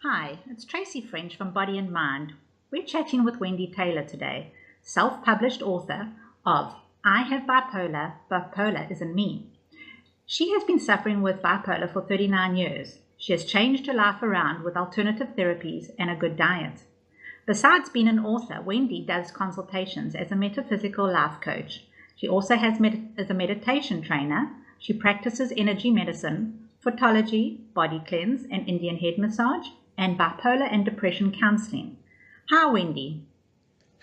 Hi, it's Tracy French from Body and Mind. We're chatting with Wendy Taylor today, self-published author of I Have Bipolar, Bipolar Isn't Me. She has been suffering with bipolar for 39 years. She has changed her life around with alternative therapies and a good diet. Besides being an author, Wendy does consultations as a metaphysical life coach. She also is a meditation trainer. She practices energy medicine, footology, body cleanse, and Indian head massage, and bipolar and depression counselling. Hi, Wendy.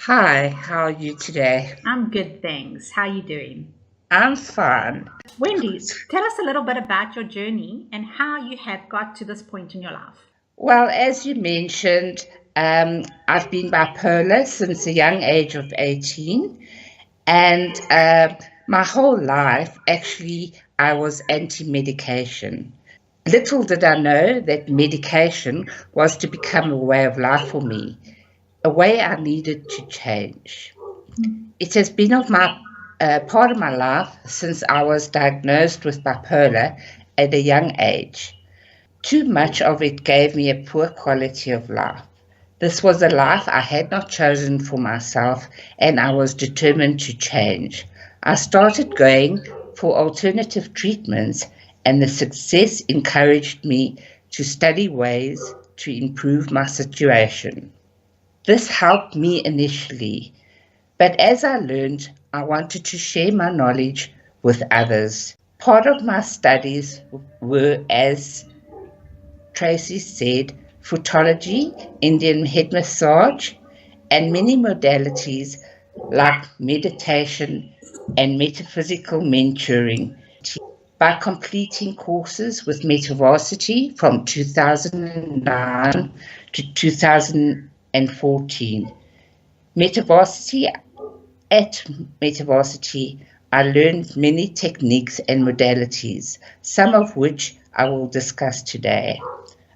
Hi, how are you today? I'm good, thanks. How are you doing? I'm fine. Wendy, tell us a little bit about your journey and how you have got to this point in your life. Well, as you mentioned, I've been bipolar since a young age of 18, and my whole life, actually, I was anti-medication. Little did I know that medication was to become a way of life for me, a way I needed to change. It has been part of my life since I was diagnosed with bipolar at a young age. Too much of it gave me a poor quality of life. This was a life I had not chosen for myself, and I was determined to change. I started going for alternative treatments, and the success encouraged me to study ways to improve my situation. This helped me initially, but as I learned, I wanted to share my knowledge with others. Part of my studies were, as Tracy said, footology, Indian head massage, and many modalities like meditation and metaphysical mentoring. By completing courses with Metaphysical from 2009 to 2014. At Metaphysical, I learned many techniques and modalities, some of which I will discuss today.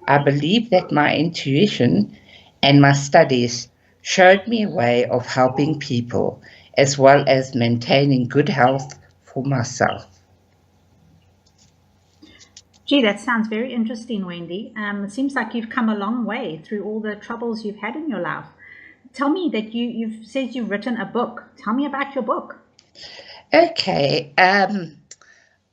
I believe that my intuition and my studies showed me a way of helping people as well as maintaining good health for myself. Gee, that sounds very interesting, Wendy. It seems like you've come a long way through all the troubles you've had in your life. Tell me that you've said you've written a book. Tell me about your book. Okay,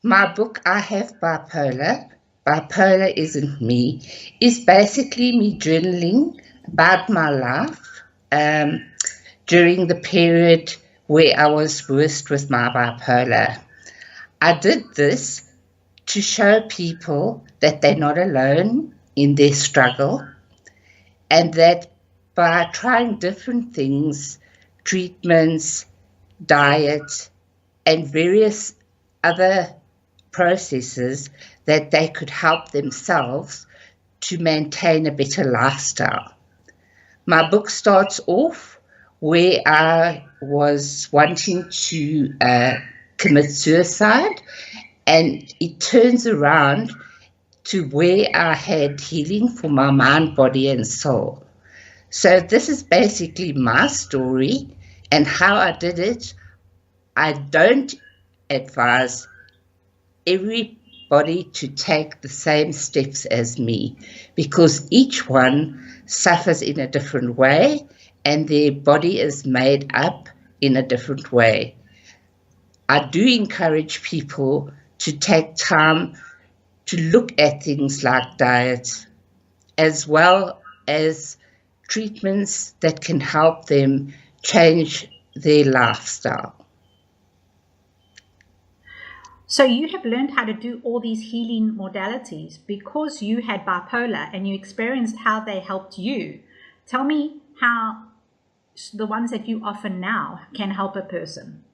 my book, I Have Bipolar, Bipolar Isn't Me, is basically me journaling about my life during the period where I was worst with my bipolar. I did this to show people that they're not alone in their struggle, and that by trying different things, treatments, diet, and various other processes, that they could help themselves to maintain a better lifestyle. My book starts off where I was wanting to commit suicide, and it turns around to where I had healing for my mind, body, and soul. So this is basically my story and how I did it. I don't advise everybody to take the same steps as me, because each one suffers in a different way and their body is made up in a different way. I do encourage people to take time to look at things like diet, as well as treatments that can help them change their lifestyle. So you have learned how to do all these healing modalities because you had bipolar and you experienced how they helped you. Tell me how the ones that you offer now can help a person.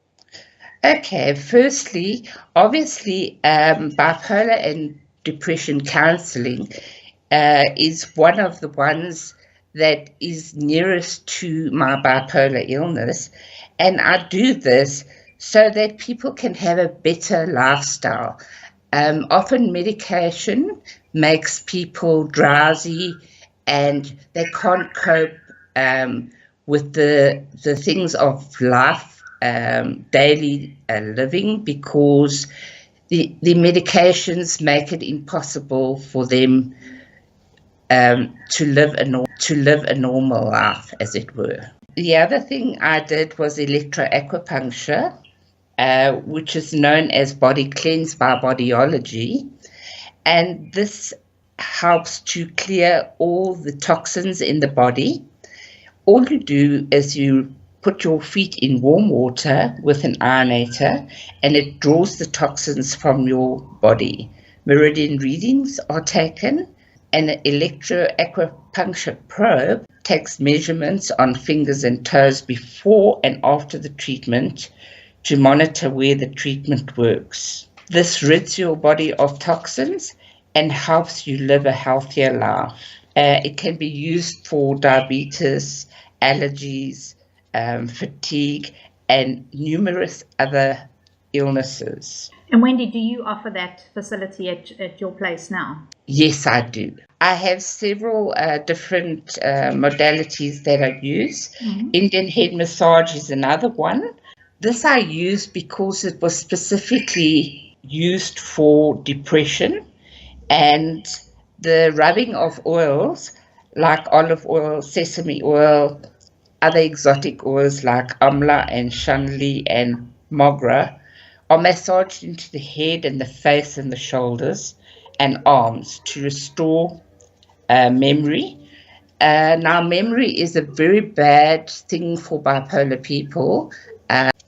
Okay, firstly, obviously, bipolar and depression counselling is one of the ones that is nearest to my bipolar illness, and I do this so that people can have a better lifestyle. Often medication makes people drowsy and they can't cope with the things of life, daily living, because the medications make it impossible for them to live a normal life, as it were. The other thing I did was electroacupuncture, which is known as body cleanse by Bodyology, and this helps to clear all the toxins in the body. All you do is you put your feet in warm water with an ionator, and it draws the toxins from your body. Meridian readings are taken, and an electroacupuncture probe takes measurements on fingers and toes before and after the treatment to monitor where the treatment works. This rids your body of toxins and helps you live a healthier life. It can be used for diabetes, allergies, fatigue, and numerous other illnesses. And Wendy, do you offer that facility at your place now? Yes, I do. I have several different modalities that I use. Mm-hmm. Indian head massage is another one. This I use because it was specifically used for depression, and the rubbing of oils like olive oil, sesame oil, other exotic oils like amla and shanli and mogra are massaged into the head and the face and the shoulders and arms to restore memory. Now, memory is a very bad thing for bipolar people.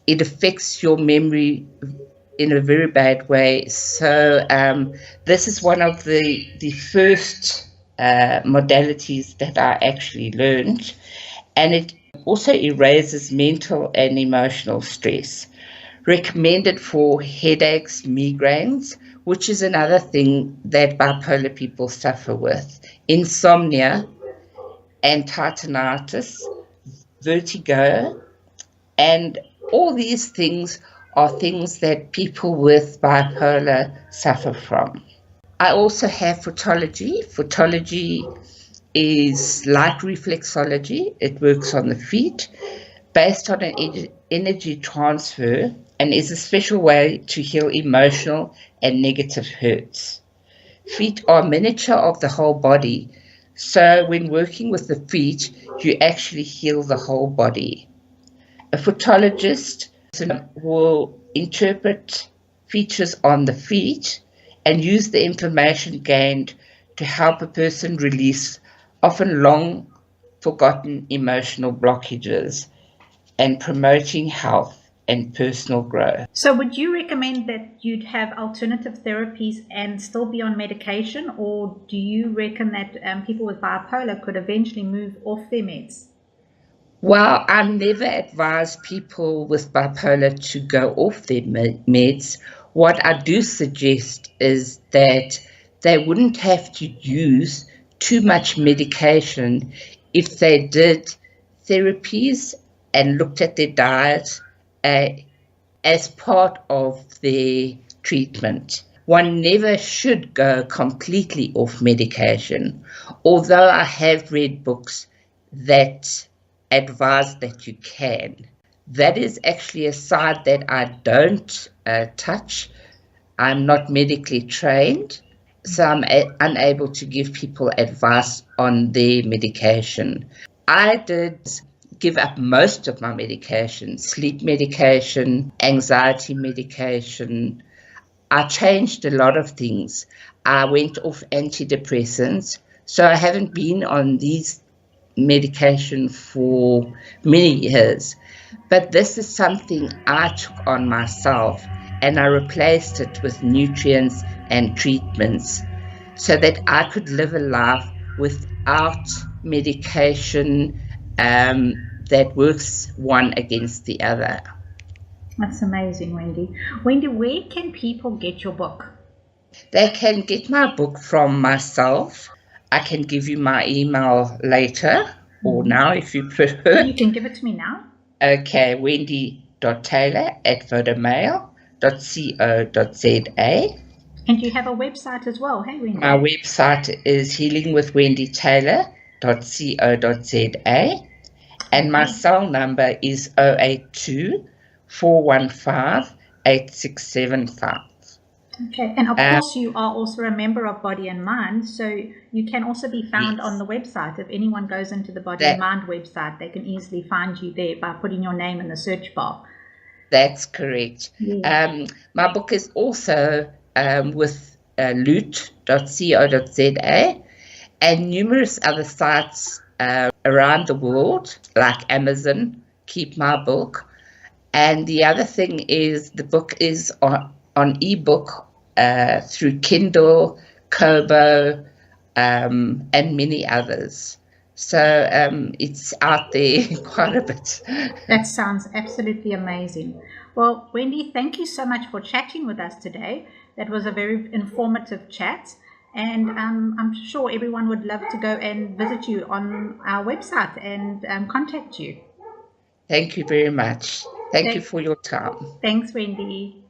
It affects your memory in a very bad way. So this is one of the first modalities that I actually learned, and it also erases mental and emotional stress. Recommended for headaches, migraines, which is another thing that bipolar people suffer with, insomnia, and titanitis, vertigo, and all these things are things that people with bipolar suffer from. I also have Footology. Footology is like reflexology. It works on the feet, based on an energy transfer, and is a special way to heal emotional and negative hurts. Feet are miniature of the whole body, so when working with the feet, you actually heal the whole body. A photologist will interpret features on the feet and use the information gained to help a person release often long forgotten emotional blockages and promoting health and personal growth. So would you recommend that you'd have alternative therapies and still be on medication, or do you reckon that people with bipolar could eventually move off their meds? Well, I never advise people with bipolar to go off their meds. What I do suggest is that they wouldn't have to use too much medication if they did therapies and looked at their diet as part of their treatment. One never should go completely off medication, although I have read books that advise that you can. That is actually a side that I don't touch. I'm not medically trained, so I'm unable to give people advice on their medication. I did give up most of my medication, sleep medication, anxiety medication. I changed a lot of things. I went off antidepressants, so I haven't been on these medication for many years. But this is something I took on myself, and I replaced it with nutrients and treatments so that I could live a life without medication that works one against the other. That's amazing, Wendy. Wendy, where can people get your book? They can get my book from myself. I can give you my email later or now if you prefer. You can give it to me now. Okay, wendy.taylor@vodamail.co.za. And you have a website as well, hey Wendy? My website is healingwithwendytaylor.co.za. And my cell number is 082 415 8675. Okay, and of course you are also a member of Body and Mind, so you can also be found on the website. If anyone goes into the Body and Mind website, they can easily find you there by putting your name in the search bar. That's correct. Yes. My book is also with loot.co.za and numerous other sites around the world, like Amazon, keep my book. And the other thing is the book is on ebook through Kindle, Kobo, and many others. So it's out there quite a bit. That sounds absolutely amazing. Well, Wendy, thank you so much for chatting with us today. That was a very informative chat. And I'm sure everyone would love to go and visit you on our website and contact you. Thank you very much. Thank you for your time. Thanks, Wendy.